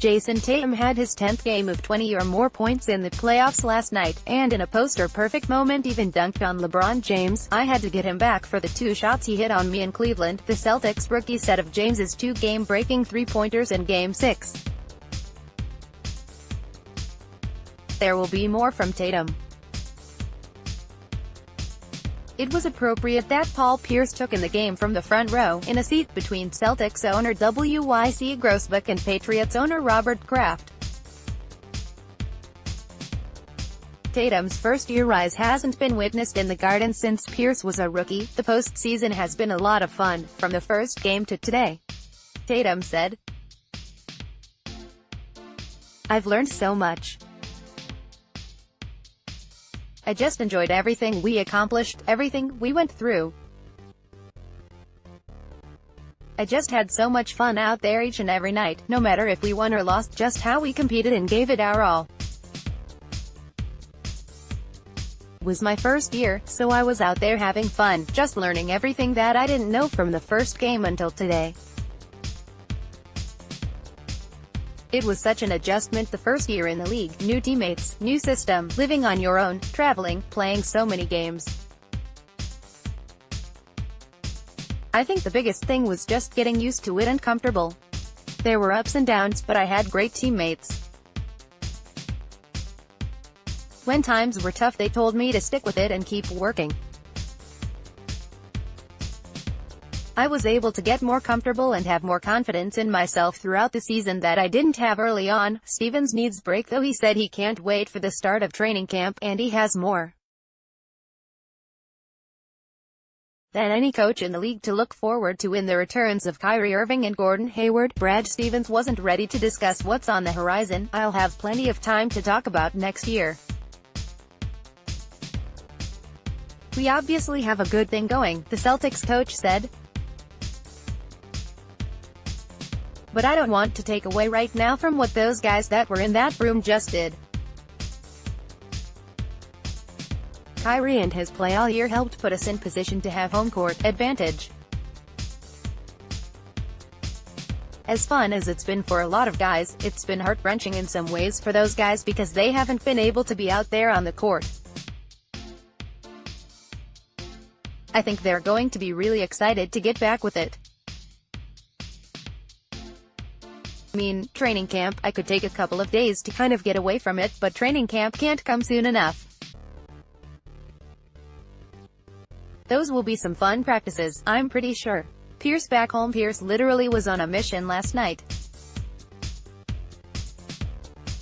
Jayson Tatum had his 10th game of 20 or more points in the playoffs last night, and in a poster-perfect moment even dunked on LeBron James. "I had to get him back for the 2 shots he hit on me in Cleveland." The Celtics rookie said of James's 2 game-breaking three-pointers in Game 6. "There will be more from Tatum. It was appropriate that Paul Pierce took in the game from the front row, in a seat between Celtics owner Wyc Grousbeck and Patriots owner Robert Kraft. Tatum's first-year rise hasn't been witnessed in the Garden since Pierce was a rookie. The postseason has been a lot of fun, from the first game to today," Tatum said. "I've learned so much. I just enjoyed everything we accomplished, everything we went through. I just had so much fun out there each and every night, no matter if we won or lost, just how we competed and gave it our all. It was my first year, so I was out there having fun, just learning everything that I didn't know from the first game until today. It was such an adjustment the first year in the league, new teammates, new system, living on your own, traveling, playing so many games. I think the biggest thing was just getting used to it and comfortable. There were ups and downs, but I had great teammates. When times were tough they told me to stick with it and keep working. I was able to get more comfortable and have more confidence in myself throughout the season that I didn't have early on." Stevens needs break though. He said he can't wait for the start of training camp, and he has more than any coach in the league to look forward to in the returns of Kyrie Irving and Gordon Hayward. Brad Stevens wasn't ready to discuss what's on the horizon. "I'll have plenty of time to talk about next year. We obviously have a good thing going," the Celtics coach said. "But I don't want to take away right now from what those guys that were in that room just did. Kyrie and his play all year helped put us in position to have home court advantage. As fun as it's been for a lot of guys, it's been heart-wrenching in some ways for those guys because they haven't been able to be out there on the court. I think they're going to be really excited to get back with it. I mean, training camp, I could take a couple of days to kind of get away from it, but training camp can't come soon enough. Those will be some fun practices, I'm pretty sure." Pierce back home. Pierce literally was on a mission last night.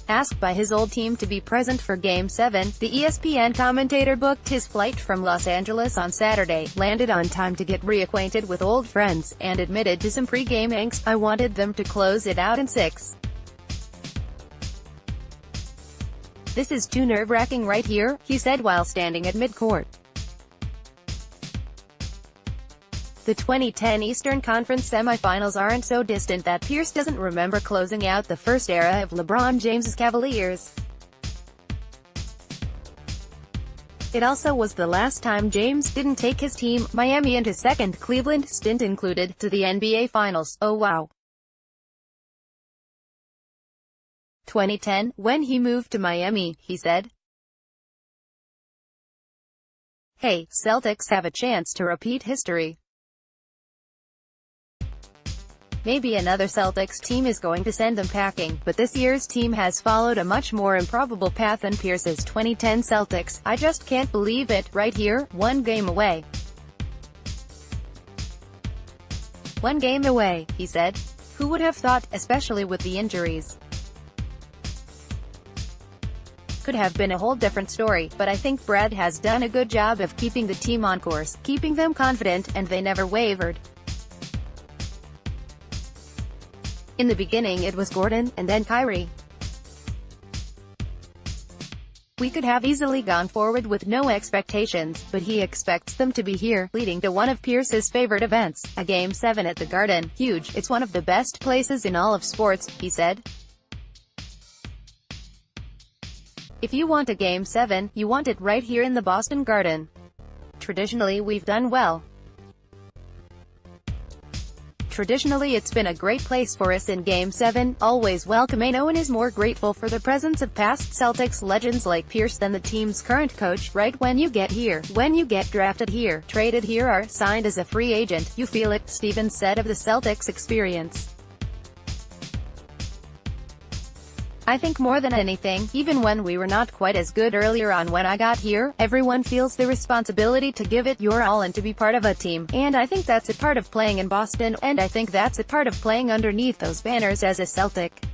Asked by his old team to be present for Game 7, the ESPN commentator booked his flight from Los Angeles on Saturday, landed on time to get reacquainted with old friends, and admitted to some pre-game angst. "I wanted them to close it out in 6. This is too nerve-wracking right here," he said while standing at midcourt. The 2010 Eastern Conference semifinals aren't so distant that Pierce doesn't remember closing out the first era of LeBron James's Cavaliers. It also was the last time James didn't take his team, Miami, and his second Cleveland stint included, to the NBA Finals. "Oh wow. 2010, when he moved to Miami," he said. "Hey, Celtics have a chance to repeat history. Maybe another Celtics team is going to send them packing, but this year's team has followed a much more improbable path than Pierce's 2010 Celtics. I just can't believe it, right here, 1 game away. 1 game away," he said. "Who would have thought, especially with the injuries? Could have been a whole different story, but I think Brad has done a good job of keeping the team on course, keeping them confident, and they never wavered. In the beginning it was Gordon, and then Kyrie. We could have easily gone forward with no expectations, but he expects them to be here, leading to one of Pierce's favorite events, a Game 7 at the Garden. Huge. It's one of the best places in all of sports," he said. "If you want a Game 7, you want it right here in the Boston Garden. Traditionally we've done well. Traditionally it's been a great place for us in Game 7, always welcoming. No one is more grateful for the presence of past Celtics legends like Pierce than the team's current coach. Right when you get here, when you get drafted here, traded here or signed as a free agent, you feel it, Stevens said of the Celtics experience. I think more than anything, even when we were not quite as good earlier on when I got here, everyone feels the responsibility to give it your all and to be part of a team. And I think that's a part of playing in Boston, and I think that's a part of playing underneath those banners as a Celtic.